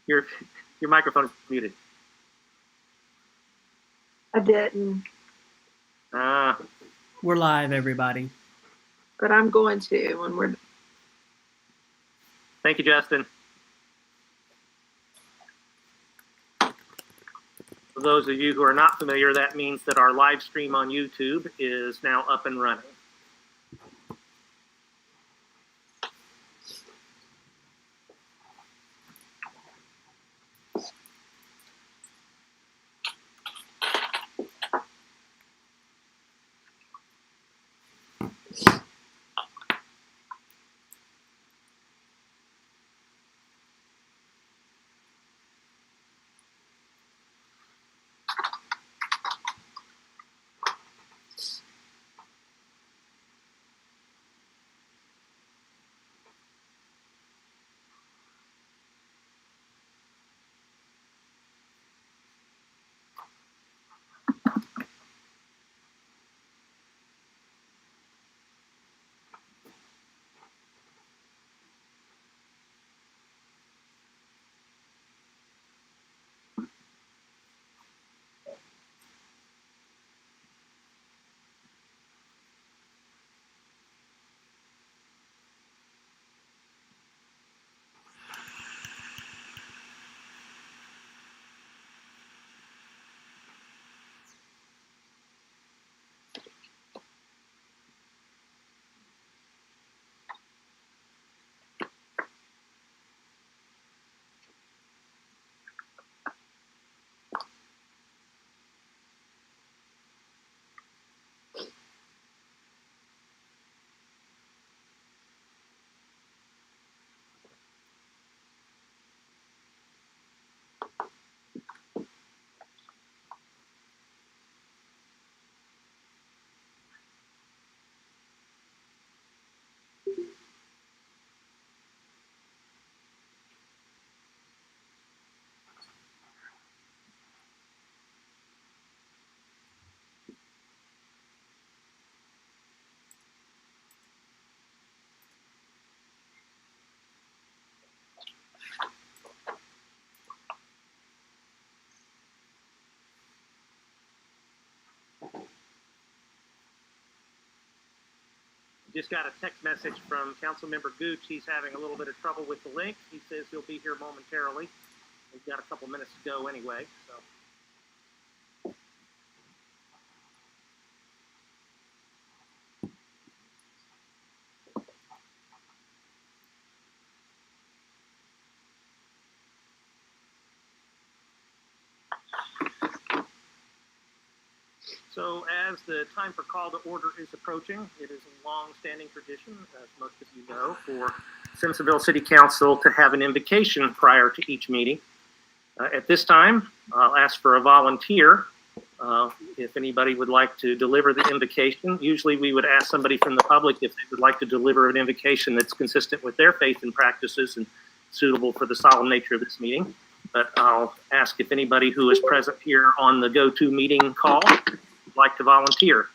Your microphone is muted. I didn't. We're live, everybody. But I'm going to when we're. Thank you, Justin. For those of you who are not familiar, that means that our live stream on YouTube is now up and running. Just got a text message from Councilmember Gooch. He's having a little bit of trouble with the link. He says he'll be here momentarily. We've got a couple minutes to go anyway, so. So as the time for call to order is approaching, it is a long-standing tradition, as most of you know, for Simpsonville City Council to have an invocation prior to each meeting. At this time, I'll ask for a volunteer if anybody would like to deliver the invocation. Usually we would ask somebody from the public if they would like to deliver an invocation that's consistent with their faith and practices and suitable for the solemn nature of this meeting. But I'll ask if anybody who is present here on the go-to meeting call would like to volunteer.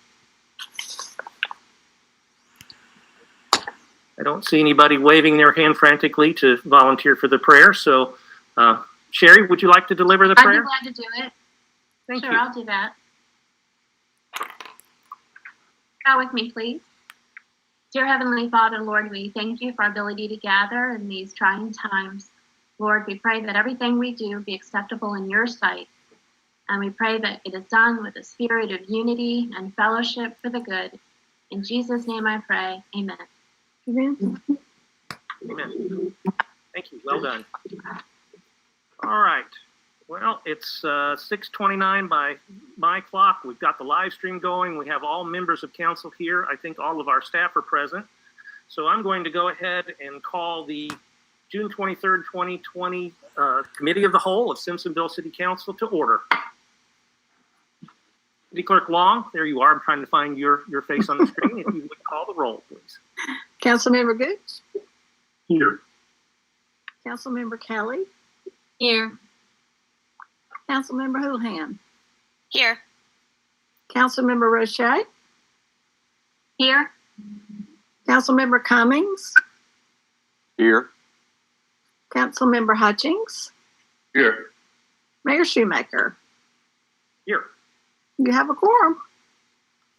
I don't see anybody waving their hand frantically to volunteer for the prayer. So, Sherry, would you like to deliver the prayer? I'd be glad to do it. Thank you. Sure, I'll do that. Bow with me, please. Dear Heavenly Father, Lord, we thank you for our ability to gather in these trying times. Lord, we pray that everything we do be acceptable in your sight. And we pray that it is done with a spirit of unity and fellowship for the good. In Jesus' name I pray. Amen. Amen. Amen. Thank you. Well done. All right. Well, it's 6:29 by my clock. We've got the live stream going. We have all members of council here. I think all of our staff are present. So I'm going to go ahead and call the June 23rd, 2020 Committee of the Whole of Simpsonville City Council to order. City Clerk Long, there you are. I'm trying to find your face on the screen. If you would call the roll, please. Councilmember Gooch. Here. Councilmember Kelly. Here. Councilmember Houlihan. Here. Councilmember Roche. Here. Councilmember Cummings. Here. Councilmember Hutchings. Here. Mayor Shoemaker. Here. You have a quorum.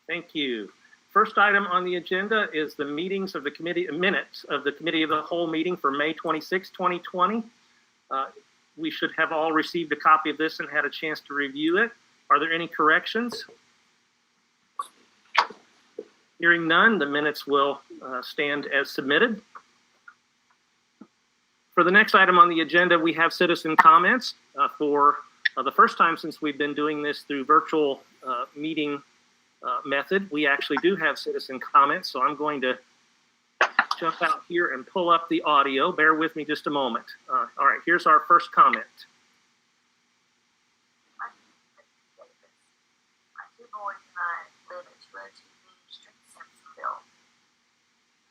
Thank you. First item on the agenda is the minutes of the Committee of the Whole meeting for May 26, 2020. We should have all received a copy of this and had a chance to review it. Are there any corrections? Hearing none, the minutes will stand as submitted. For the next item on the agenda, we have citizen comments. For the first time since we've been doing this through virtual meeting method, we actually do have citizen comments, so I'm going to jump out here and pull up the audio. Bear with me just a moment. All right, here's our first comment. My two boys and I live at 202 Main Street, Simpsonville.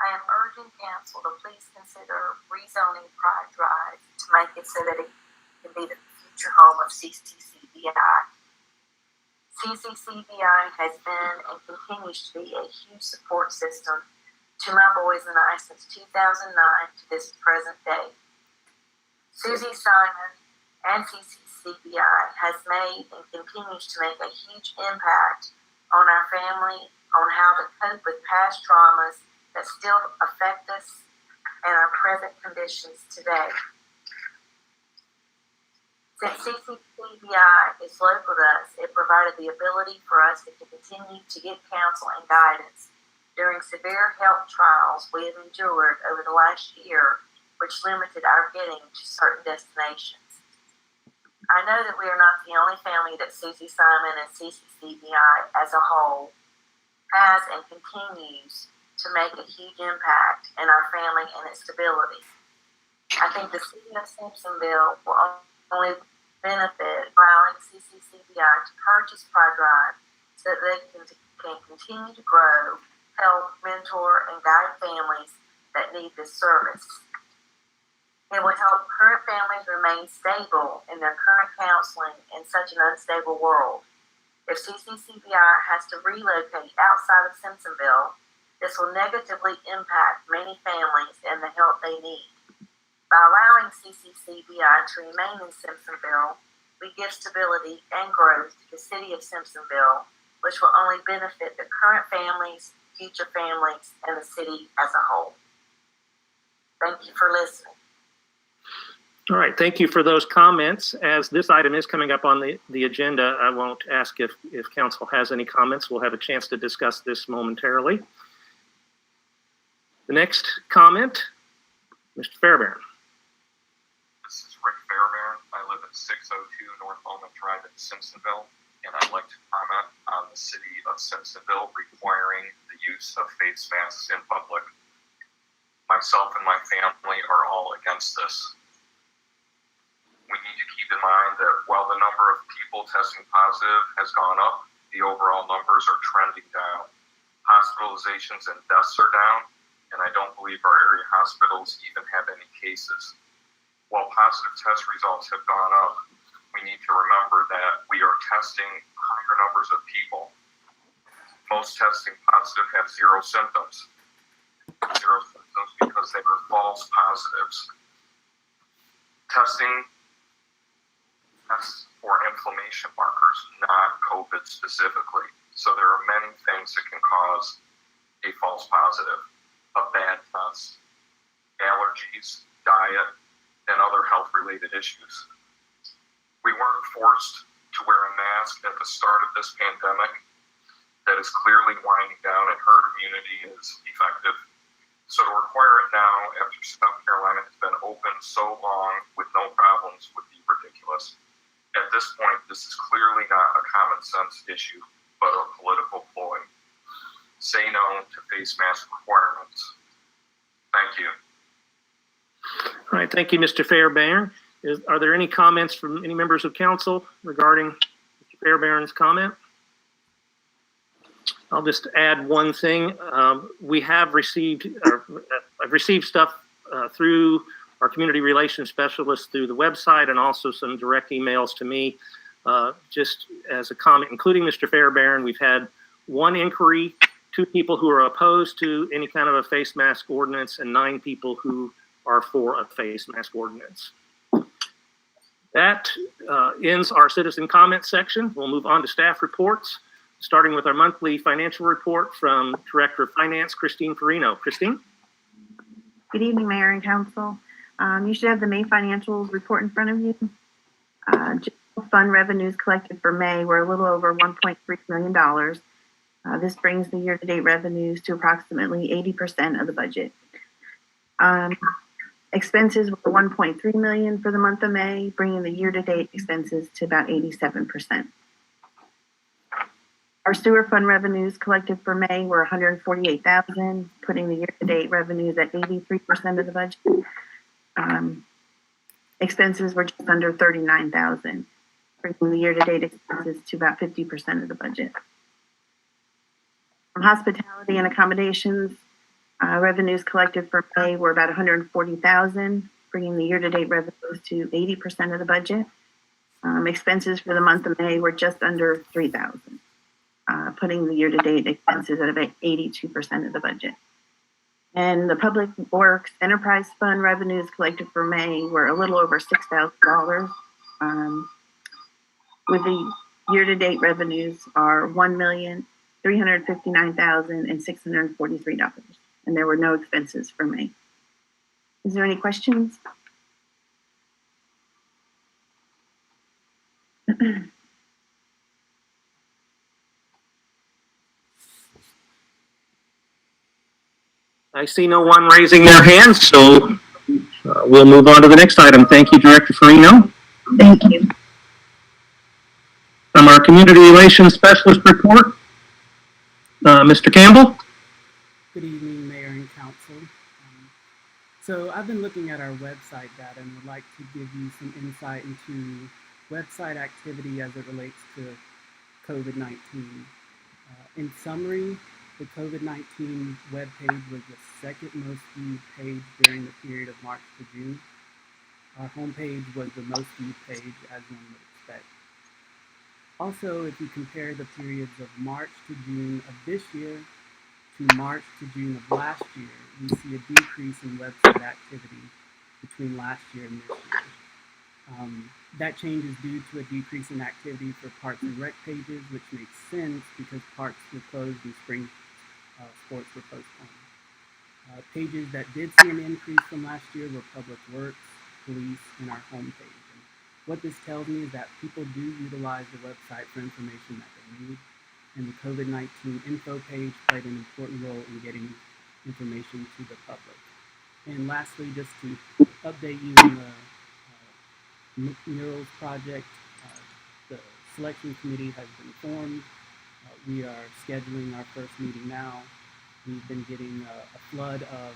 I am urging council to please consider rezoning Pride Drive to make it so that it can be the future home of CCCBI. CCCBI has been and continues to be a huge support system to my boys and I since 2009 to this present day. Susie Simon and CCCBI has made and continues to make a huge impact on our family, on how to cope with past traumas that still affect us and our present conditions today. Since CCCBI is local to us, it provided the ability for us to continue to get counsel and guidance during severe health trials we have endured over the last year, which limited our getting to certain destinations. I know that we are not the only family that Susie Simon and CCCBI as a whole has and continues to make a huge impact in our family and its stability. I think the city of Simpsonville will only benefit allowing CCCBI to purchase Pride Drive so that they can continue to grow, help, mentor, and guide families that need this service. It will help current families remain stable in their current counseling in such an unstable world. If CCCBI has to relocate outside of Simpsonville, this will negatively impact many families and the help they need. By allowing CCCBI to remain in Simpsonville, we give stability and growth to the city of Simpsonville, which will only benefit the current families, future families, and the city as a whole. Thank you for listening. All right, thank you for those comments. As this item is coming up on the agenda, I won't ask if council has any comments. We'll have a chance to discuss this momentarily. The next comment, Mr. Fairbairn. This is Rick Fairbairn. I live at 602 North Almond Drive in Simpsonville, and I'd like to comment on the city of Simpsonville requiring the use of face masks in public. Myself and my family are all against this. We need to keep in mind that while the number of people testing positive has gone up, the overall numbers are trending down. Hospitalizations and deaths are down, and I don't believe our area hospitals even have any cases. While positive test results have gone up, we need to remember that we are testing higher numbers of people. Most testing positive have zero symptoms. Zero symptoms because they were false positives. Testing tests for inflammation markers, not COVID specifically. So there are many things that can cause a false positive. A bad test, allergies, diet, and other health-related issues. We weren't forced to wear a mask at the start of this pandemic that is clearly winding down and herd immunity is effective. So to require it now after South Carolina has been open so long with no problems would be ridiculous. At this point, this is clearly not a common sense issue, but a political ploy. Say no to face mask requirements. Thank you. All right, thank you, Mr. Fairbairn. Are there any comments from any members of council regarding Mr. Fairbairn's comment? I'll just add one thing. We have received, I've received stuff through our community relations specialist through the website and also some direct emails to me. Just as a comment, including Mr. Fairbairn, we've had one inquiry, 2 people who are opposed to any kind of a face mask ordinance, and 9 people who are for a face mask ordinance. That ends our citizen comment section. We'll move on to staff reports, starting with our monthly financial report from Director of Finance, Christine Perino. Christine? Good evening, Mayor and Council. You should have the May financials report in front of you. General fund revenues collected for May were a little over $1.3 million. This brings the year-to-date revenues to approximately 80% of the budget. Expenses were $1.3 million for the month of May, bringing the year-to-date expenses to about 87%. Our sewer fund revenues collected for May were $148,000, putting the year-to-date revenues at 83% of the budget. Expenses were just under $39,000, bringing the year-to-date expenses to about 50% of the budget. From hospitality and accommodations, revenues collected for May were about $140,000, bringing the year-to-date revenues to 80% of the budget. Expenses for the month of May were just under $3,000, putting the year-to-date expenses at about 82% of the budget. And the Public Works Enterprise Fund revenues collected for May were a little over $6,000, with the year-to-date revenues are $1,359,643, and there were no expenses for May. Is there any questions? I see no one raising their hand, so we'll move on to the next item. Thank you, Director Farino. Thank you. From our Community Relations Specialist report, Mr. Campbell. Good evening, Mayor and Council. So I've been looking at our website data and would like to give you some insight into website activity as it relates to COVID-19. In summary, the COVID-19 webpage was the second most viewed page during the period of March to June. Our homepage was the most viewed page, as one would expect. Also, if you compare the periods of March to June of this year to March to June of last year, we see a decrease in website activity between last year and this year. That change is due to a decrease in activity for Parks and Rec pages, which makes sense because parks were closed and spring sports were postponed. Pages that did see an increase from last year were Public Works, Police, and our homepage. And what this tells me is that people do utilize the website for information that they need, and the COVID-19 info page played an important role in getting information to the public. And lastly, just to update you on the murals project, the selection committee has been formed. We are scheduling our first meeting now. We've been getting a flood of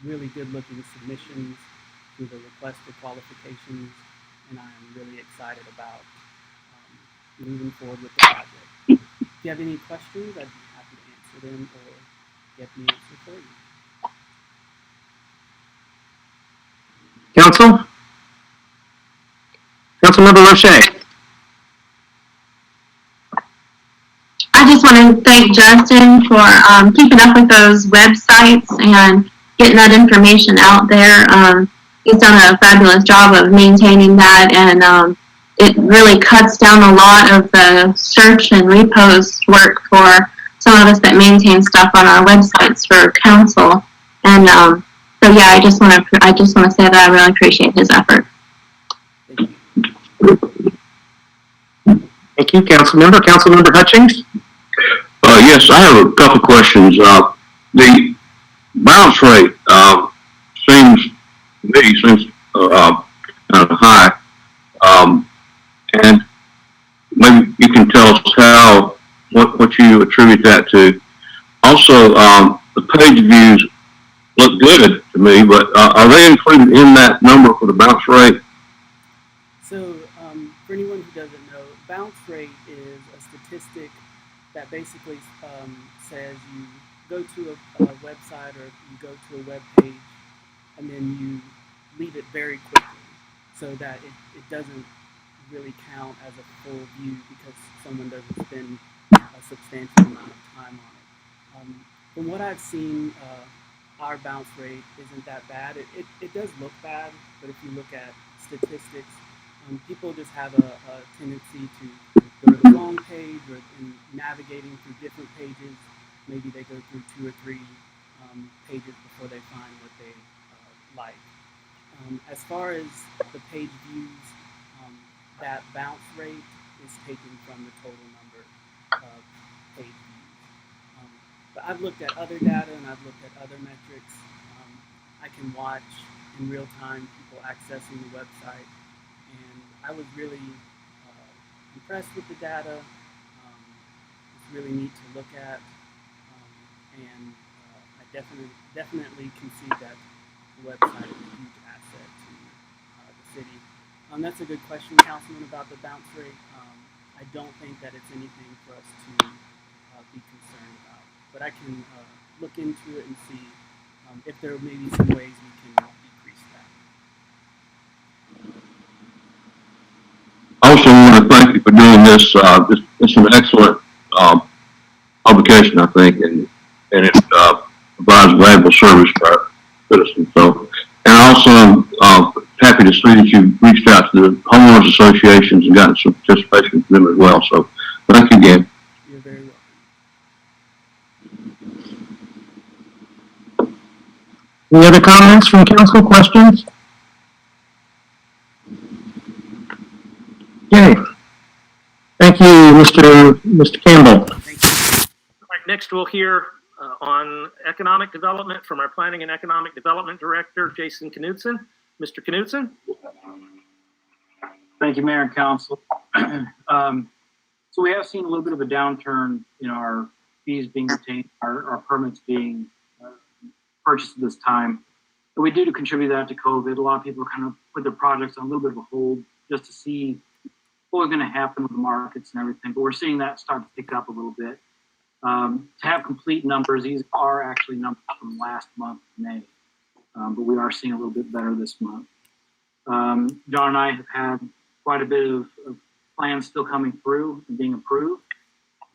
really good-looking submissions to the request for qualifications, and I'm really excited about moving forward with the project. If you have any questions, I'd be happy to answer them or get the answer for you. Council? Councilmember Roche. I just want to thank Justin for keeping up with those websites and getting that information out there. He's done a fabulous job of maintaining that, and it really cuts down a lot of the search and repost work for some of us that maintain stuff on our websites for council. And so yeah, I just want to say that I really appreciate his effort. Thank you, Councilmember. Councilmember Hutchings? Yes, I have a couple questions. The bounce rate seems kind of high, and maybe you can tell us what you attribute that to. Also, the page views look good to me, but are they included in that number for the bounce rate? So, for anyone who doesn't know, bounce rate is a statistic that basically says you go to a website or you go to a web page and then you leave it very quickly so that it doesn't really count as a full view because someone doesn't spend a substantial amount of time on it. From what I've seen, our bounce rate isn't that bad. It does look bad, but if you look at statistics, people just have a tendency to go to the wrong page, or in navigating through different pages, maybe they go through 2 or 3 pages before they find what they like. As far as the page views, that bounce rate is taken from the total number of page views. But I've looked at other data and I've looked at other metrics. I can watch in real time people accessing the website, and I was really impressed with the data. It's really neat to look at, and I definitely can see that the website is a huge asset to the city. That's a good question, Councilman, about the bounce rate. I don't think that it's anything for us to be concerned about, but I can look into it and see if there may be some ways we can decrease that. I also want to thank you for doing this. It's an excellent publication, I think, and it provides valuable service for our citizens. So, and also happy to see that you reached out to the homeowners associations and gotten some participation from them as well. So, thank you again. You're very welcome. Any other comments from council? Questions? Okay. Thank you, Mr. Campbell. Thank you. All right, next we'll hear on economic development from our Planning and Economic Development Director, Jason Knudsen. Mr. Knudsen? Thank you, Mayor and Council. So we have seen a little bit of a downturn in our fees being retained, our permits being purchased at this time. But we do contribute that to COVID. A lot of people kind of put their projects on a little bit of a hold just to see what was going to happen with the markets and everything. But we're seeing that start to pick up a little bit. To have complete numbers, these are actually numbers from last month, May. But we are seeing a little bit better this month. John and I have had quite a bit of plans still coming through and being approved.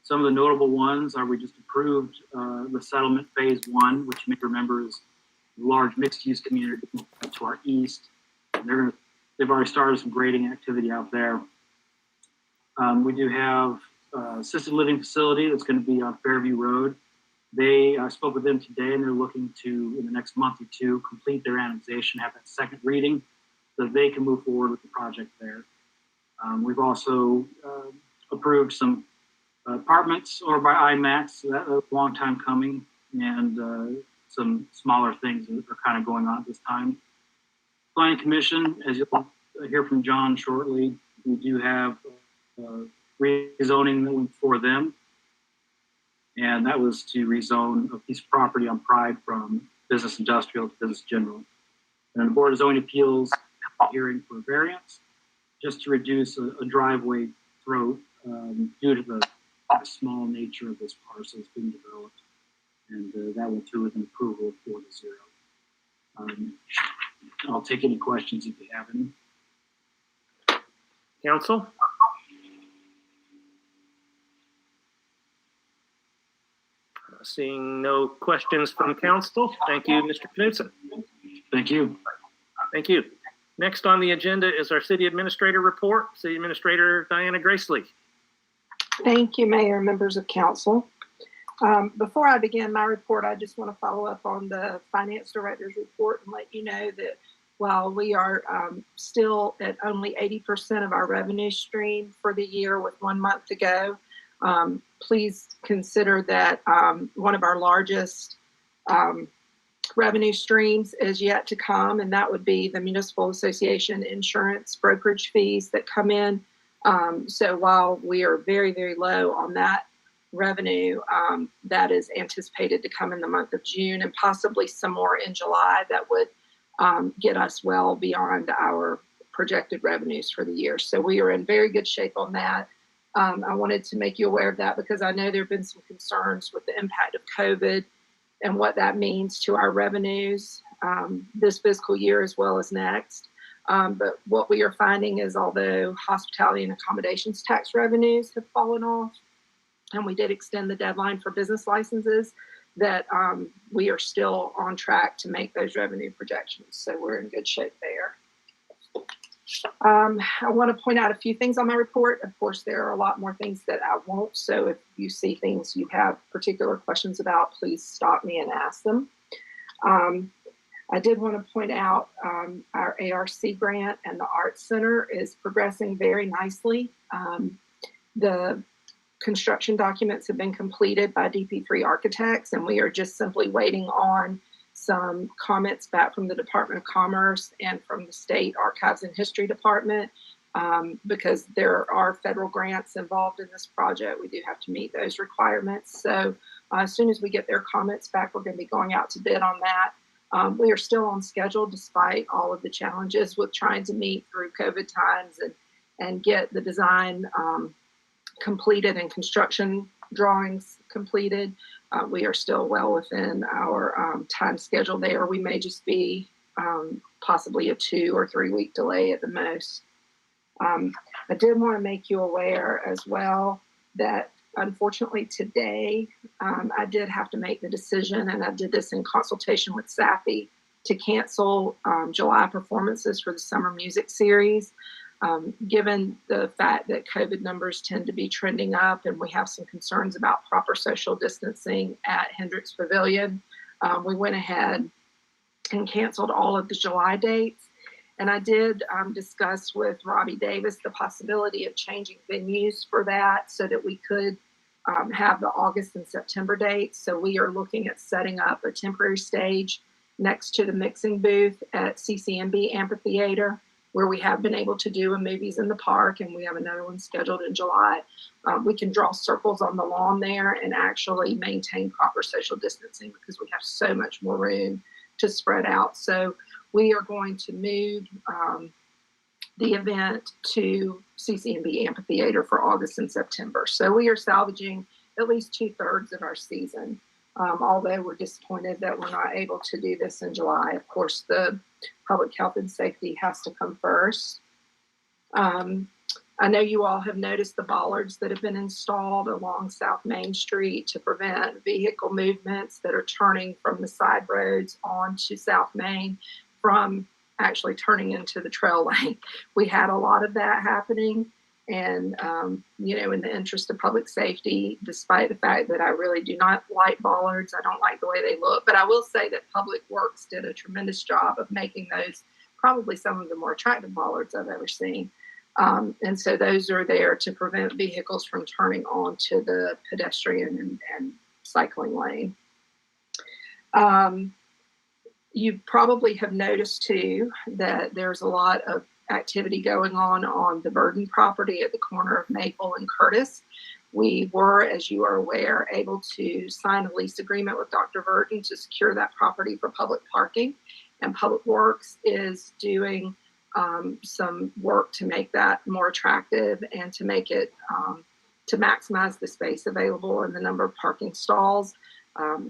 Some of the notable ones are we just approved the settlement phase 1, which you may remember is a large mixed-use community to our east. They've already started some grading activity out there. We do have assisted living facility that's going to be on Fairview Road. I spoke with them today, and they're looking to, in the next month or 2, complete their annexation, have that second reading, so that they can move forward with the project there. We've also approved some apartments over by IMAX, so that's a long time coming, and some smaller things that are kind of going on at this time. Planning Commission, as you'll hear from John shortly, we do have rezoning for them, and that was to rezone a piece of property on Pride from business industrial to business general. And the Board of Zoning Appeals had a hearing for a variance just to reduce a driveway throat due to the small nature of this parcel that's being developed, and that went through with an approval of 4-0. I'll take any questions if you have any. Council? Seeing no questions from council. Thank you, Mr. Knudsen. Thank you. Thank you. Next on the agenda is our City Administrator report. City Administrator Diana Gracely. Thank you, Mayor and members of council. Before I begin my report, I just want to follow up on the Finance Director's report and let you know that while we are still at only 80% of our revenue stream for the year with 1 month to go, please consider that one of our largest revenue streams is yet to come, and that would be the Municipal Association insurance brokerage fees that come in. So while we are very, very low on that revenue, that is anticipated to come in the month of June and possibly some more in July that would get us well beyond our projected revenues for the year. So we are in very good shape on that. I wanted to make you aware of that because I know there have been some concerns with the impact of COVID and what that means to our revenues this fiscal year as well as next. But what we are finding is although hospitality and accommodations tax revenues have fallen off, and we did extend the deadline for business licenses, that we are still on track to make those revenue projections. So we're in good shape there. I want to point out a few things on my report. Of course, there are a lot more things that I won't. So if you see things you have particular questions about, please stop me and ask them. I did want to point out our ARC grant and the Arts Center is progressing very nicely. The construction documents have been completed by DP3 Architects, and we are just simply waiting on some comments back from the Department of Commerce and from the State Archives and History Department. Because there are federal grants involved in this project, we do have to meet those requirements. So as soon as we get their comments back, we're going to be going out to bid on that. We are still on schedule despite all of the challenges with trying to meet through COVID times and get the design completed and construction drawings completed. We are still well within our time schedule there. We may just be possibly a 2 or 3 week delay at the most. I did want to make you aware as well that unfortunately today I did have to make the decision, and I did this in consultation with SAFI, to cancel July performances for the summer music series. Given the fact that COVID numbers tend to be trending up and we have some concerns about proper social distancing at Hendricks Pavilion, we went ahead and canceled all of the July dates. And I did discuss with Robbie Davis the possibility of changing venues for that so that we could have the August and September dates. So we are looking at setting up a temporary stage next to the mixing booth at CCNB Amphitheater, where we have been able to do a Movies in the Park, and we have another one scheduled in July. We can draw circles on the lawn there and actually maintain proper social distancing because we have so much more room to spread out. So we are going to move the event to CCNB Amphitheater for August and September. So we are salvaging at least 2/3 of our season. Although we're disappointed that we're not able to do this in July. Of course, the public health and safety has to come first. I know you all have noticed the bollards that have been installed along South Main Street to prevent vehicle movements that are turning from the side roads onto South Main from actually turning into the trail lane. We had a lot of that happening. And, in the interest of public safety, despite the fact that I really do not like bollards, I don't like the way they look. But I will say that Public Works did a tremendous job of making those probably some of the more attractive bollards I've ever seen. And so those are there to prevent vehicles from turning onto the pedestrian and cycling lane. You probably have noticed too that there's a lot of activity going on the Burden property at the corner of Maple and Curtis. We were, as you are aware, able to sign a lease agreement with Dr. Burden to secure that property for public parking. And Public Works is doing some work to make that more attractive and to make it, to maximize the space available and the number of parking stalls.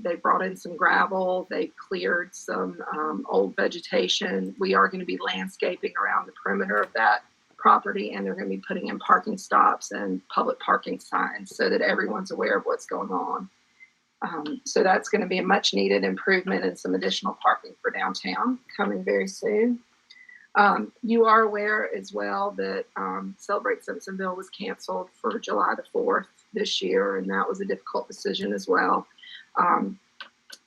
They brought in some gravel. They've cleared some old vegetation. We are going to be landscaping around the perimeter of that property, and they're going to be putting in parking stops and public parking signs so that everyone's aware of what's going on. So that's going to be a much needed improvement and some additional parking for downtown coming very soon. You are aware as well that Celebrate Simpsonville was canceled for July the 4th this year, and that was a difficult decision as well.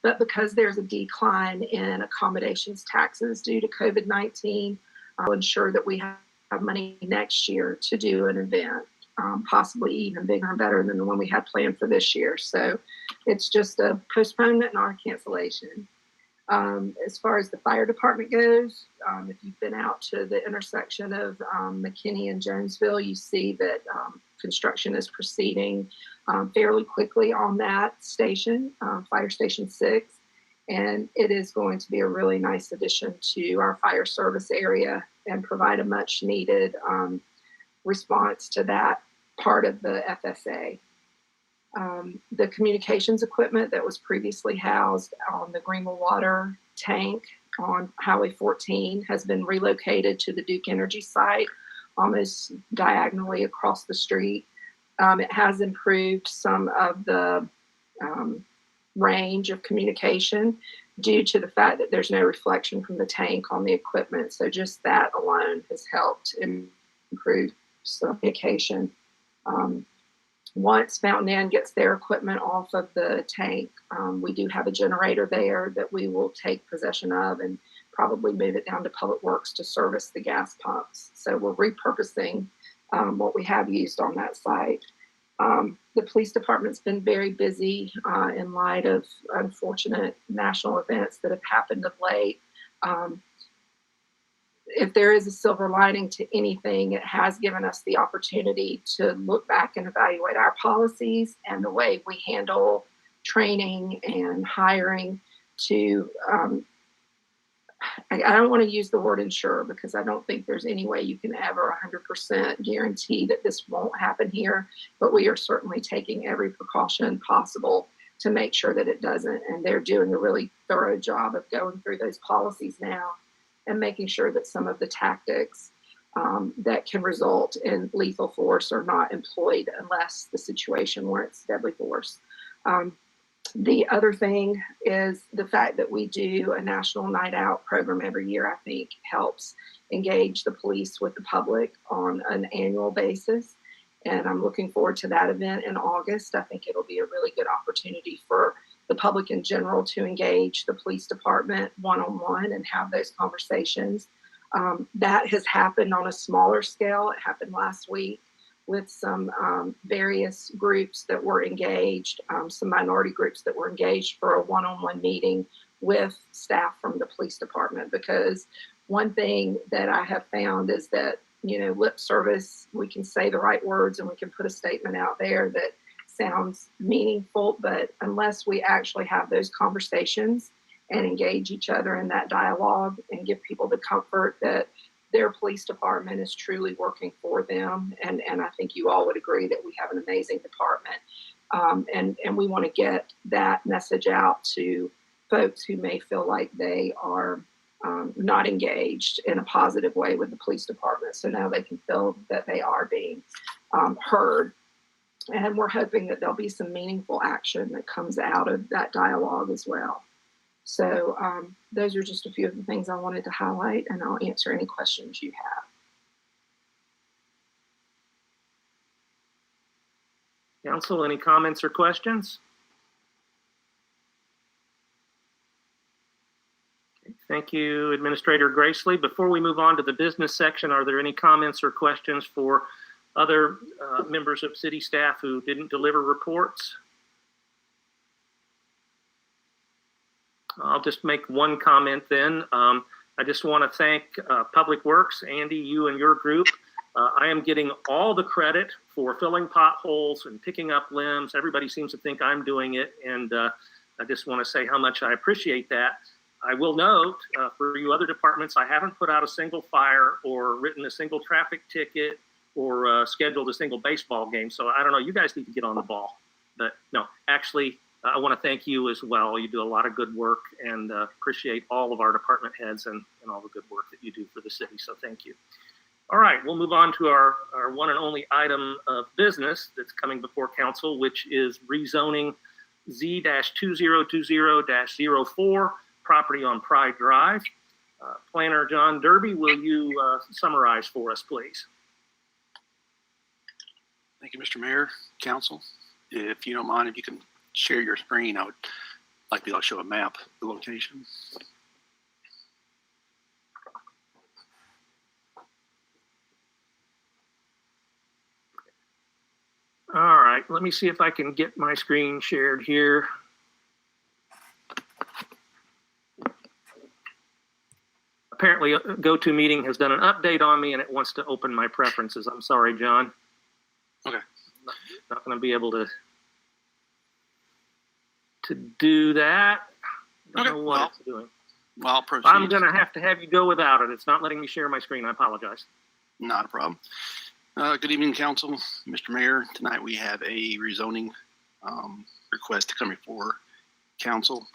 But because there's a decline in accommodations taxes due to COVID-19, I'll ensure that we have money next year to do an event, possibly even bigger and better than the one we had planned for this year. So it's just a postponement, not a cancellation. As far as the fire department goes, if you've been out to the intersection of McKinney and Jonesville, you see that construction is proceeding fairly quickly on that station, Fire Station 6. And it is going to be a really nice addition to our fire service area and provide a much needed response to that part of the FSA. The communications equipment that was previously housed on the Greenville Water tank on Highway 14 has been relocated to the Duke Energy site, almost diagonally across the street. It has improved some of the range of communication due to the fact that there's no reflection from the tank on the equipment. So just that alone has helped improve communication. Once Fountain Inn gets their equipment off of the tank, we do have a generator there that we will take possession of and probably move it down to Public Works to service the gas pumps. So we're repurposing what we have used on that site. The police department's been very busy in light of unfortunate national events that have happened of late. If there is a silver lining to anything, it has given us the opportunity to look back and evaluate our policies and the way we handle training and hiring to, I don't want to use the word ensure, because I don't think there's any way you can ever 100% guarantee that this won't happen here, but we are certainly taking every precaution possible to make sure that it doesn't. And they're doing a really thorough job of going through those policies now and making sure that some of the tactics that can result in lethal force are not employed unless the situation warrants deadly force. The other thing is the fact that we do a national night out program every year, I think helps engage the police with the public on an annual basis. And I'm looking forward to that event in August. I think it'll be a really good opportunity for the public in general to engage the police department one-on-one and have those conversations. That has happened on a smaller scale. It happened last week with some various groups that were engaged, some minority groups that were engaged for a one-on-one meeting with staff from the police department. Because one thing that I have found is that, you know, lip service, we can say the right words and we can put a statement out there that sounds meaningful, but unless we actually have those conversations and engage each other in that dialogue and give people the comfort that their police department is truly working for them. And I think you all would agree that we have an amazing department. And we want to get that message out to folks who may feel like they are not engaged in a positive way with the police department. So now they can feel that they are being heard. And we're hoping that there'll be some meaningful action that comes out of that dialogue as well. So those are just a few of the things I wanted to highlight, and I'll answer any questions you have. Council, any comments or questions? Okay, thank you, Administrator Gracely. Before we move on to the business section, are there any comments or questions for other members of city staff who didn't deliver reports? I'll just make one comment then. I just want to thank Public Works, Andy, you and your group. I am getting all the credit for filling potholes and picking up limbs. Everybody seems to think I'm doing it, and I just want to say how much I appreciate that. I will note, for you other departments, I haven't put out a single fire or written a single traffic ticket or scheduled a single baseball game. So I don't know, you guys need to get on the ball. But no, actually, I want to thank you as well. You do a lot of good work, and appreciate all of our department heads and all the good work that you do for the city. So thank you. All right, we'll move on to our one and only item of business that's coming before council, which is rezoning Z-2020-04, property on Pride Drive. Planner John Derby, will you summarize for us, please? Thank you, Mr. Mayor, Council. If you don't mind, if you can share your screen, I would like to be able to show a map of the location. All right, let me see if I can get my screen shared here. Apparently, GoToMeeting has done an update on me and it wants to open my preferences. I'm sorry, John. Okay. Not going to be able to do that. I don't know what it's doing. Well, I'll proceed. I'm going to have you go without it. It's not letting me share my screen. I apologize. Not a problem. Good evening, Council. Mr. Mayor, tonight we have a rezoning request to come before Council.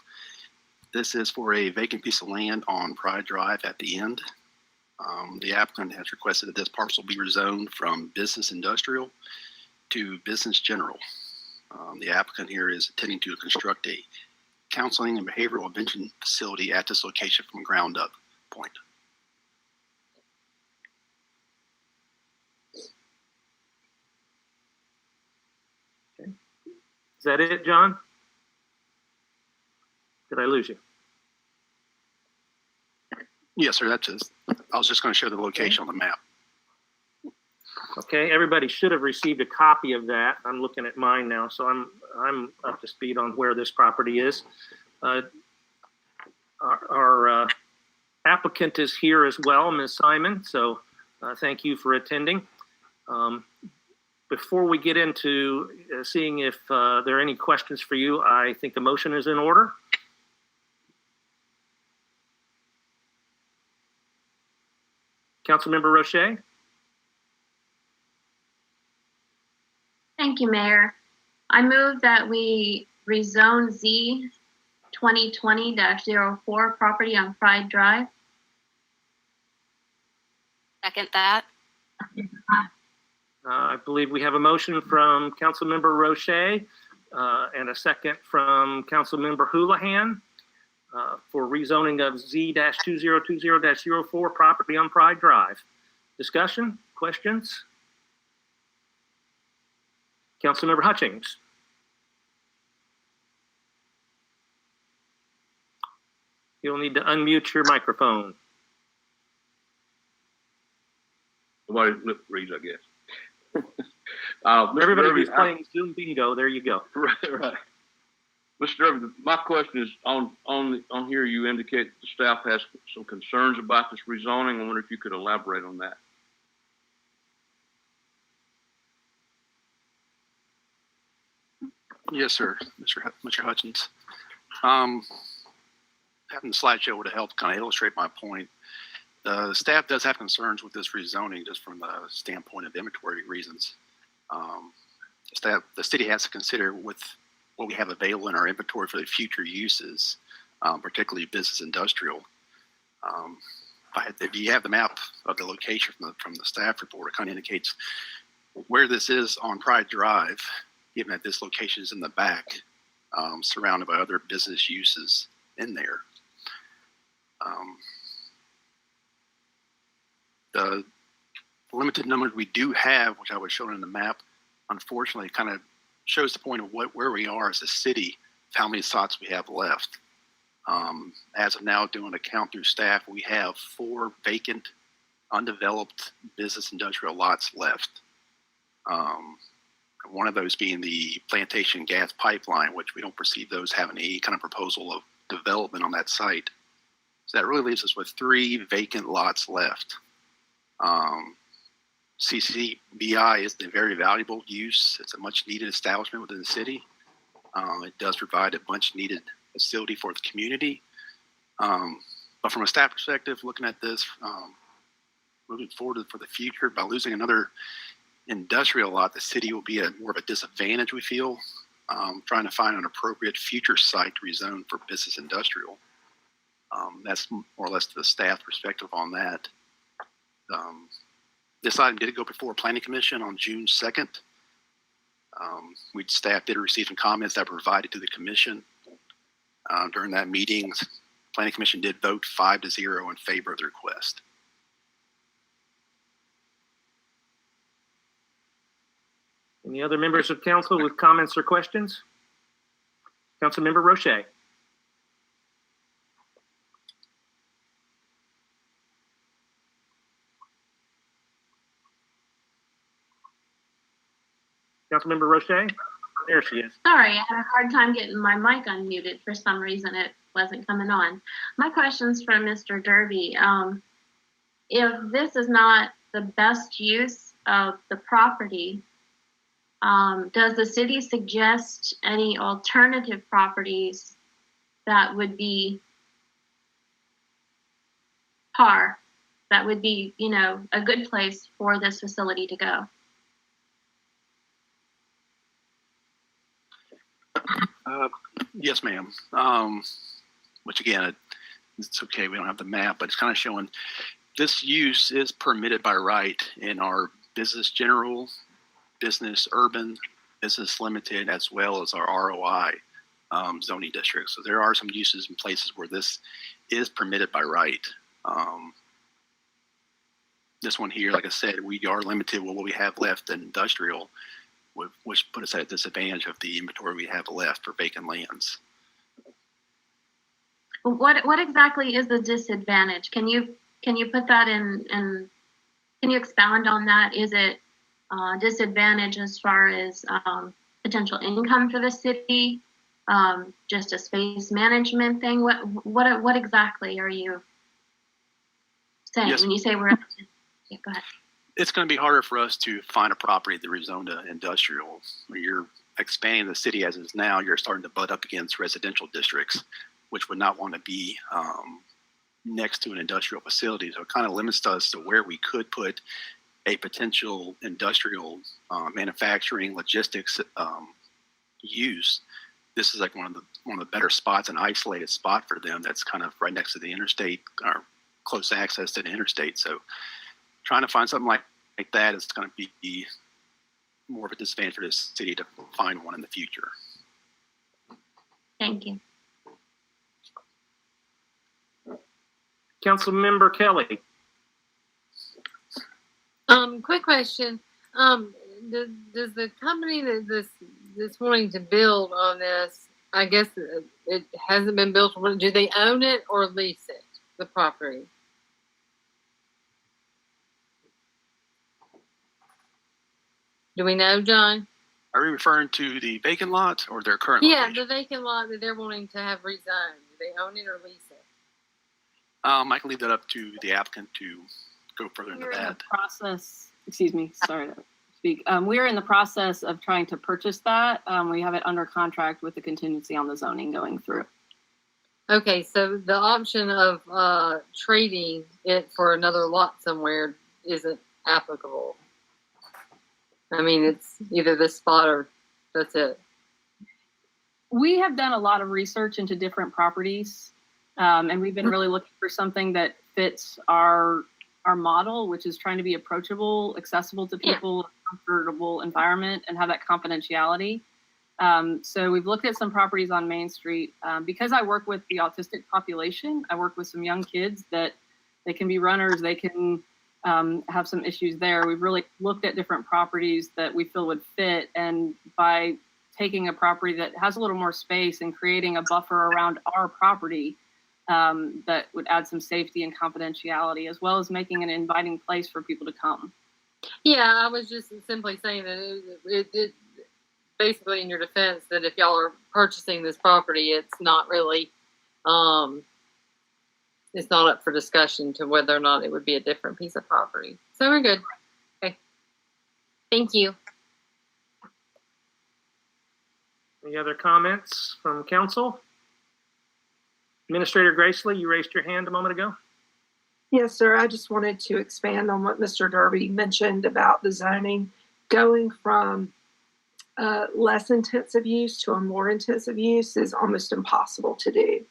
This is for a vacant piece of land on Pride Drive at the end. The applicant has requested that this parcel be rezoned from business industrial to business general. The applicant here is intending to construct a counseling and behavioral intervention facility at this location from ground up point. Is that it, John? Did I lose you? Yes, sir. That's it. I was just going to show the location on the map. Okay, everybody should have received a copy of that. I'm looking at mine now, so I'm up to speed on where this property is. Our applicant is here as well, Ms. Simon, so thank you for attending. Before we get into seeing if there are any questions for you, I think the motion is in order. Councilmember Roche? Thank you, Mayor. I move that we rezone Z 2020-04 property on Pride Drive. Second that. I believe we have a motion from Councilmember Roche and a second from Councilmember Houlihan for rezoning of Z-2020-04 property on Pride Drive. Discussion? Questions? Councilmember Hutchings. You'll need to unmute your microphone. Somebody lip reads, I guess. Everybody Derby, who's playing Zoom bingo, there you go. Right. Mr. Derby, my question is on here. You indicate the staff has some concerns about this rezoning. I wonder if you could elaborate on that. Yes, sir, Mr. Hutchins. Having the slideshow would have helped kind of illustrate my point. The staff does have concerns with this rezoning just from the standpoint of inventory reasons. The city has to consider with what we have available in our inventory for the future uses, particularly business industrial. If you have the map of the location from the staff report, it kind of indicates where this is on Pride Drive, given that this location is in the back, surrounded by other business uses in there. The limited numbers we do have, which I was showing in the map, unfortunately kind of shows the point of where we are as a city, how many slots we have left. As of now, doing a count through staff, we have 4 vacant, undeveloped business industrial lots left. One of those being the Plantation gas pipeline, which we don't perceive those having any kind of proposal of development on that site. So that really leaves us with 3 vacant lots left. CCBI is a very valuable use. It's a much needed establishment within the city. It does provide a much needed facility for the community. But from a staff perspective, looking at this, moving forward for the future, by losing another industrial lot, the city will be at more of a disadvantage, we feel, trying to find an appropriate future site to rezone for business industrial. That's more or less the staff perspective on that. This item did go before Planning Commission on June 2nd. Staff did receive some comments that were provided to the commission. During that meeting, Planning Commission did vote 5-0 in favor of the request. Any other members of council with comments or questions? Councilmember Roche. Councilmember Roche? There she is. Sorry, I had a hard time getting my mic unmuted. For some reason, it wasn't coming on. My question's for Mr. Derby. If this is not the best use of the property, does the city suggest any alternative properties that would be par, that would be, a good place for this facility to go? Yes, ma'am. Which again, it's okay. We don't have the map, but it's kind of showing this use is permitted by right in our business general, business urban, business limited, as well as our ROI. zoning districts. So there are some uses in places where this is permitted by right. This one here, like I said, we are limited with what we have left in industrial, which put us at a disadvantage of the inventory we have left for vacant lands. What exactly is the disadvantage? Can you put that in, and can you expound on that? Is it disadvantage as far as potential income for the city? Just a space management thing? What exactly are you saying when you say we're? Yeah, go ahead. It's going to be harder for us to find a property that rezoned to industrial. When you're expanding the city as it is now, you're starting to butt up against residential districts, which would not want to be next to an industrial facility. So it kind of limits us to where we could put a potential industrial manufacturing logistics use. This is like one of the better spots, an isolated spot for them that's kind of right next to the interstate or close access to the interstate. So trying to find something like that is going to be more of a disadvantage for this city to find one in the future. Thank you. Councilmember Kelly. Quick question. Does the company that's wanting to build on this, I guess it hasn't been built, do they own it or lease it, the property? Do we know, John? Are we referring to the vacant lot or their current Yeah, location? the vacant lot that they're wanting to have rezoned. Do they own it or lease it? I can leave that up to the applicant to go further into We're in the that. process, excuse me, sorry to speak. We're in the process of trying to purchase that. We have it under contract with the contingency on the zoning going through. Okay, so the option of trading it for another lot somewhere isn't applicable. I mean, it's either this spot or that's it. We have done a lot of research into different properties, and we've been really looking for something that fits our model, which is trying to be approachable, accessible to people, comfortable environment, and have that confidentiality. So we've looked at some properties on Main Street. Because I work with the autistic population, I work with some young kids that they can be runners, they can have some issues there. We've really looked at different properties that we feel would fit, and by taking a property that has a little more space and creating a buffer around our property that would add some safety and confidentiality, as well as making an inviting place for people to come. Yeah, I was just simply saying that it basically in your defense that if y'all are purchasing this property, it's not really, it's not up for discussion to whether or not it would be a different piece of property. So we're good. Okay. Thank you. Any other comments from council? Administrator Gracely, you raised your hand a moment ago. Yes, sir. I just wanted to expand on what Mr. Derby mentioned about the zoning going from less intensive use to a more intensive use is almost impossible to do.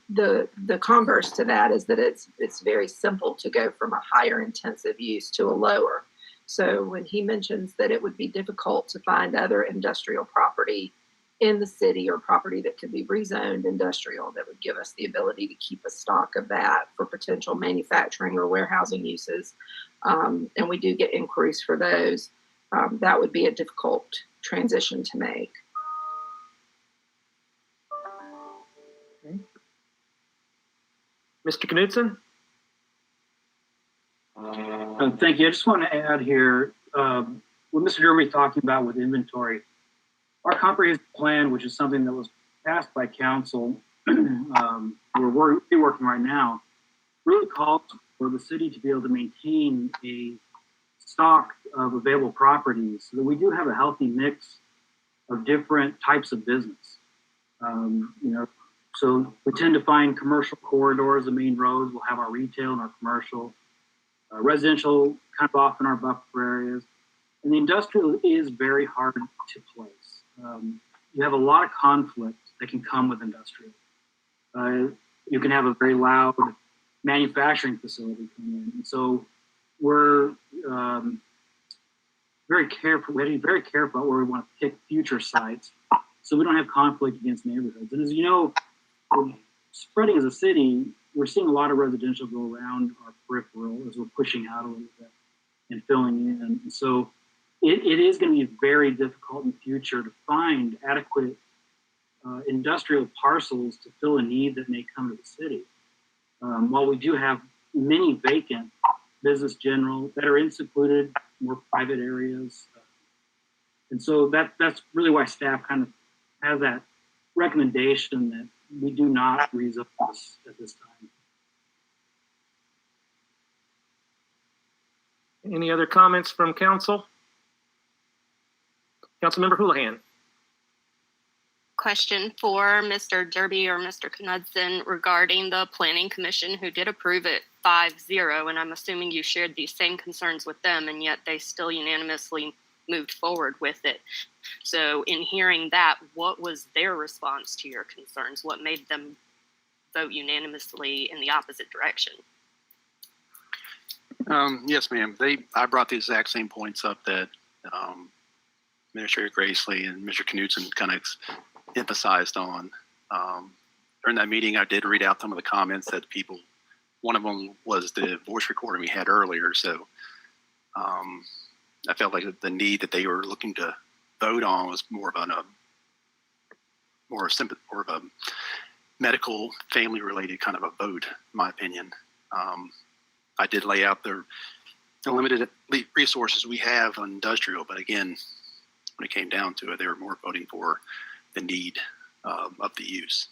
The converse to that is that it's very simple to go from a higher intensive use to a lower. So when he mentions that it would be difficult to find other industrial property in the city or property that could be rezoned industrial, that would give us the ability to keep a stock of that for potential manufacturing or warehousing uses, and we do get inquiries for those, that would be a difficult transition to make. Okay. Mr. Knudsen? Thank you. I just want to add here, what Mr. Derby is talking about with inventory. Our comprehensive plan, which is something that was passed by council, we're working right now, really calls for the city to be able to maintain a stock of available properties so that we do have a healthy mix of different types of business. So we tend to find commercial corridors, the main roads will have our retail and our commercial, residential kind of off in our buffer areas. And the industrial is very hard to place. You have a lot of conflict that can come with industrial. You can have a very loud manufacturing facility come in. And so we're very careful. We have to be very careful about where we want to pick future sites so we don't have conflict against neighborhoods. And as you know, we're spreading as a city, we're seeing a lot of residential go around our peripheral as we're pushing out a little bit and filling in. And so it is going to be very difficult in the future to find adequate industrial parcels to fill a need that may come to the city. While we do have many vacant business general that are in secluded, more private areas. And so that's really why staff kind of has that recommendation that we do not rezone this at this time. Any other comments from council? Councilmember Houlihan. Question for Mr. Derby or Mr. Knudsen regarding the Planning Commission who did approve it 5-0, and I'm assuming you shared these same concerns with them, and yet they still unanimously moved forward with it. So in hearing that, what was their response to your concerns? What made them vote unanimously in the opposite direction? Yes, ma'am. I brought the exact same points up that Administrator Gracely and Mr. Knudsen kind of emphasized on. During that meeting, I did read out some of the comments that people, one of them was the voice recording we had earlier. So I felt like the need that they were looking to vote on was more of a medical, family-related kind of a vote, in my opinion. I did lay out the limited resources we have on industrial, but again, when it came down to it, they were more voting for the need of the use.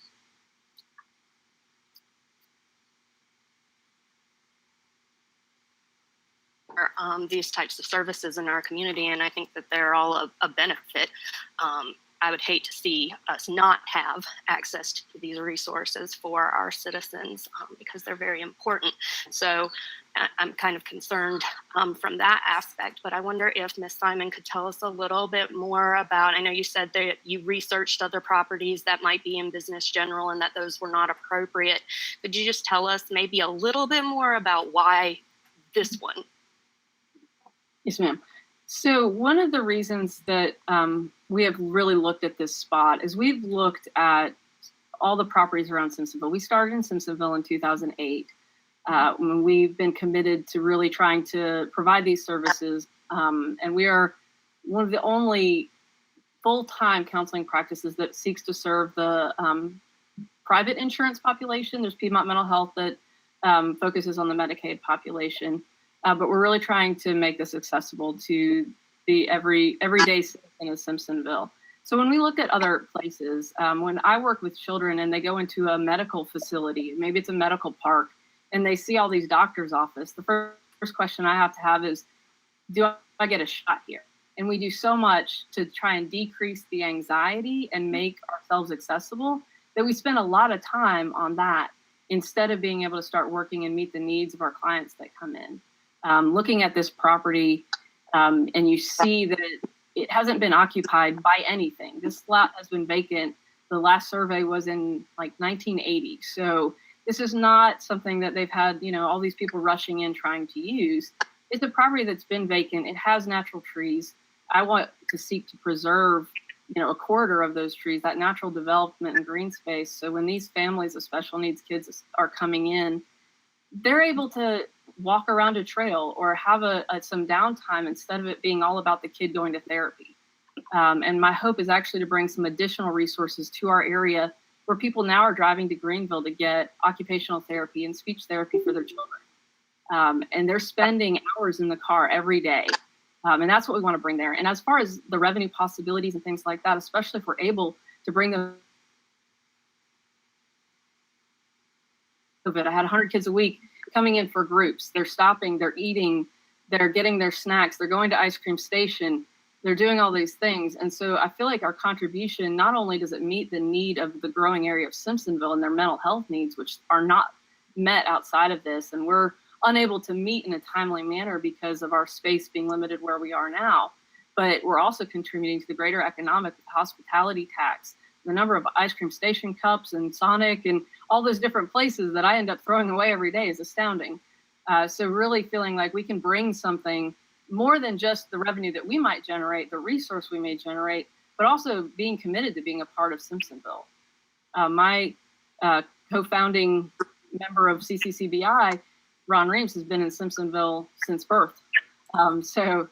These types of services in our community, and I think that they're all a benefit. I would hate to see us not have access to these resources for our citizens because they're very important. So I'm kind of concerned from that aspect, but I wonder if Ms. Simon could tell us a little bit more about, I know you said that you researched other properties that might be in business general and that those were not appropriate. Could you just tell us maybe a little bit more about why this one? Yes, ma'am. So one of the reasons that we have really looked at this spot is we've looked at all the properties around Simpsonville. We started in Simpsonville in 2008. When we've been committed to really trying to provide these services, and we are one of the only full-time counseling practices that seeks to serve the private insurance population. There's Piedmont Mental Health that focuses on the Medicaid population. But we're really trying to make this accessible to the everyday citizen of Simpsonville. So when we look at other places, when I work with children and they go into a medical facility, maybe it's a medical park, and they see all these doctors' office, the first question I have to have is, do I get a shot here? And we do so much to try and decrease the anxiety and make ourselves accessible that we spend a lot of time on that instead of being able to start working and meet the needs of our clients that come in. Looking at this property, and you see that it hasn't been occupied by anything. This lot has been vacant. The last survey was in like 1980. So this is not something that they've had, all these people rushing in trying to use. It's a property that's been vacant. It has natural trees. I want to seek to preserve, a quarter of those trees, that natural development and green space. So when these families of special needs kids are coming in, they're able to walk around a trail or have some downtime instead of it being all about the kid going to therapy. And my hope is actually to bring some additional resources to our area where people now are driving to Greenville to get occupational therapy and speech therapy for their children. And they're spending hours in the car every day. And that's what we want to bring there. And as far as the revenue possibilities and things like that, especially if we're able to bring them of it. I had 100 kids a week coming in for groups. They're stopping, they're eating, they're getting their snacks, they're going to ice cream station, they're doing all these things. And so I feel like our contribution, not only does it meet the need of the growing area of Simpsonville and their mental health needs, which are not met outside of this, and we're unable to meet in a timely manner because of our space being limited where we are now, but we're also contributing to the greater economic with the hospitality tax. The number of ice cream station cups and Sonic and all those different places that I end up throwing away every day is astounding. So really feeling like we can bring something more than just the revenue that we might generate, the resource we may generate, but also being committed to being a part of Simpsonville. My co-founding member of CCCBI, Ron Reams, has been in Simpsonville since birth. So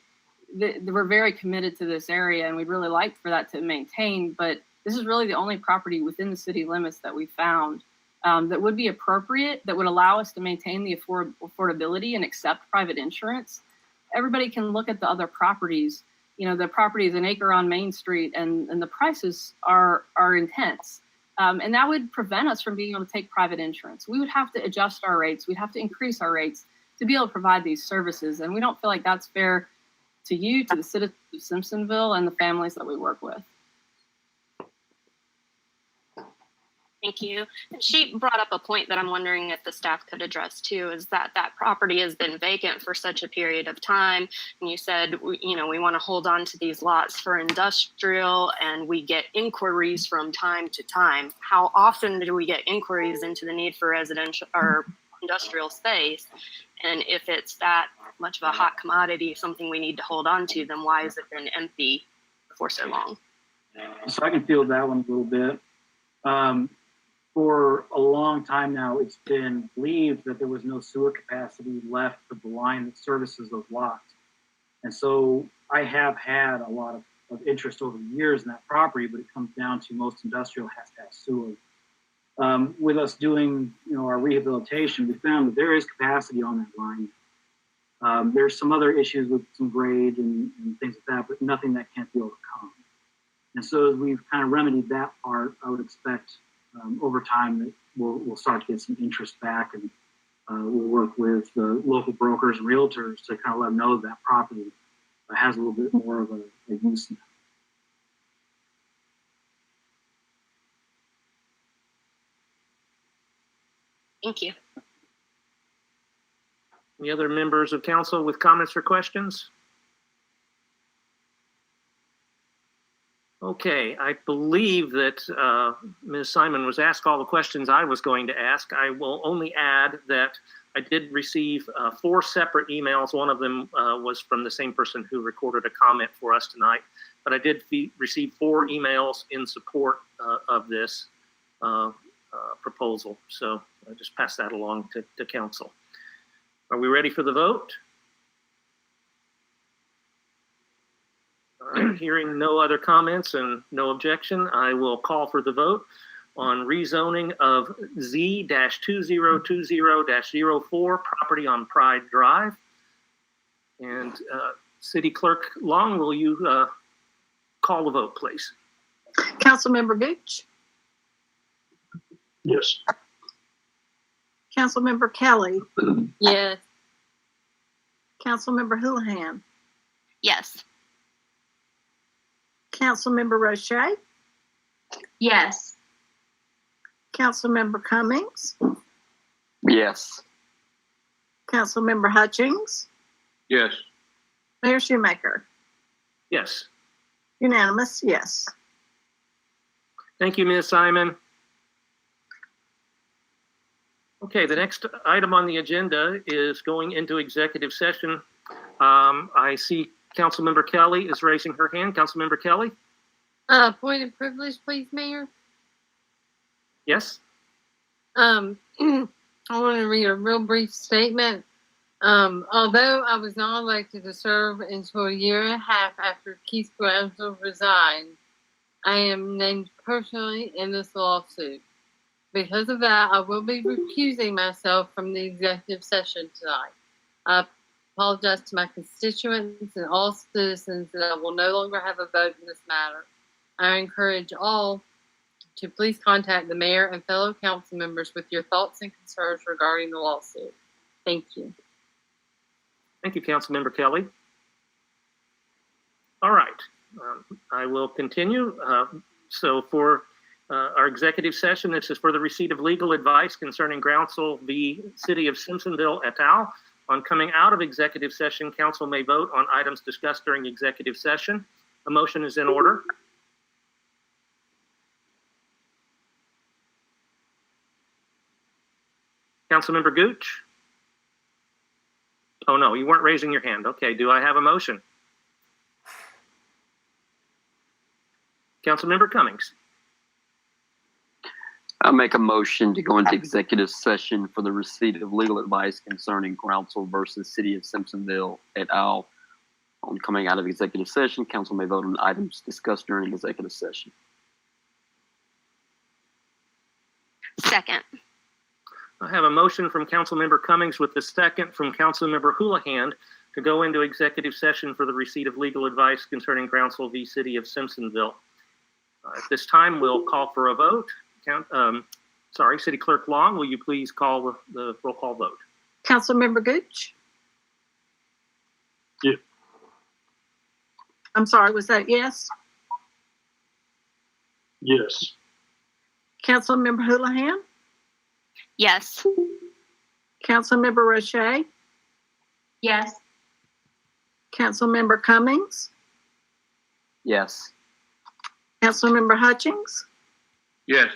we're very committed to this area, and we'd really like for that to maintain, but this is really the only property within the city limits that we found that would be appropriate, that would allow us to maintain the affordability and accept private insurance. Everybody can look at the other properties. You know, the property is an acre on Main Street, and the prices are intense. And that would prevent us from being able to take private insurance. We would have to adjust our rates. We'd have to increase our rates to be able to provide these services. And we don't feel like that's fair to you, to the citizens of Simpsonville, and the families that we work with. Thank you. And she brought up a point that I'm wondering if the staff could address too, is that that property has been vacant for such a period of time. And you said, we want to hold on to these lots for industrial, and we get inquiries from time to time. How often do we get inquiries into the need for residential or industrial space? And if it's that much of a hot commodity, something we need to hold on to, then why has it been empty for so long? So I can field that one a little bit. For a long time now, it's been believed that there was no sewer capacity left of the line that services those lots. And so I have had a lot of interest over the years in that property, but it comes down to most industrial has to have sewer. With us doing our rehabilitation, we found that there is capacity on that line. There's some other issues with some grade and things like that, but nothing that can't be overcome. And so as we've kind of remedied that part, I would expect over time that we'll start to get some interest back, and we'll work with the local brokers and realtors to kind of let them know that property has a little bit more of a use now. Thank you. Any other members of council with comments or questions? Okay, I believe that Ms. Simon was asked all the questions I was going to ask. I will only add that I did receive 4 separate emails. One of them was from the same person who recorded a comment for us tonight. But I did receive 4 emails in support of this proposal. So I just pass that along to council. Are we ready for the vote? All right, hearing no other comments and no objection, I will call for the vote on rezoning of Z-2020-04 property on Pride Drive. And City Clerk Long, will you call the vote, please? Councilmember Gooch, Yes. Councilmember Kelly, Yes. Councilmember Houlihan, Yes. Councilmember Roche, Yes. Councilmember Cummings, Yes. Councilmember Hutchings, Yes. Mayor Shoemaker. Yes. Unanimous, yes. Thank you, Ms. Simon. Okay, the next item on the agenda is going into executive session. I see Councilmember Kelly is raising her hand. Councilmember Kelly? Point of privilege, please, Mayor. Yes? I want to read a real brief statement. Although I was not elected to serve until a year and a half after Keith Brownsville resigned, I am named personally in this lawsuit. Because of that, I will be recusing myself from the executive session tonight. I apologize to my constituents and all citizens that I will no longer have a vote in this matter. I encourage all to please contact the mayor and fellow council members with your thoughts and concerns regarding the lawsuit. Thank you. Thank you, Councilmember Kelly. All right, I will continue. So for our executive session, this is for the receipt of legal advice concerning Groundsel v. City of Simpsonville et al. On coming out of executive session, council may vote on items discussed during executive session. A motion is in order. Councilmember Gooch? Oh, no, you weren't raising your hand. Okay, do I have a motion? Councilmember Cummings. I'll make a motion to go into executive session for the receipt of legal advice concerning council versus City of Simpsonville et al. On coming out of executive session, council may vote on items discussed during executive session. Second. I have a motion from Councilmember Cummings with the second from Councilmember Houlihan to go into executive session for the receipt of legal advice concerning council v. City of Simpsonville. At this time, we'll call for a vote. City Clerk Long, will you please call the roll call vote? Councilmember Gooch? Yeah. I'm sorry, was that yes? Yes. Councilmember Houlihan? Yes. Councilmember Roche? Yes. Councilmember Cummings? Yes. Councilmember Hutchings? Yes.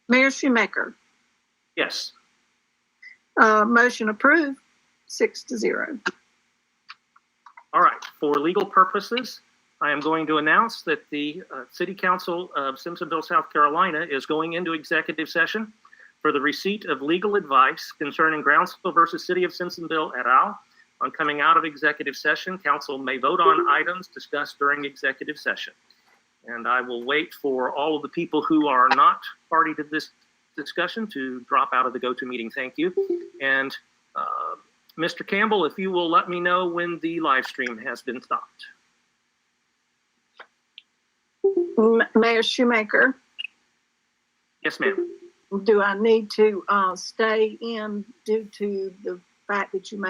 Mayor Shoemaker? Yes. Motion approved, 6-0. All right. For legal purposes, I am going to announce that the City Council of Simpsonville, South Carolina is going into executive session for the receipt of legal advice concerning Groundsville versus City of Simpsonville et al. On coming out of executive session, council may vote on items discussed during executive session. And I will wait for all of the people who are not party to this discussion to drop out of the go-to meeting. Thank you. And Mr. Campbell, if you will let me know when the live stream has been stopped. Mayor Shoemaker? Yes, ma'am. Do I need to stay in due to the fact that you may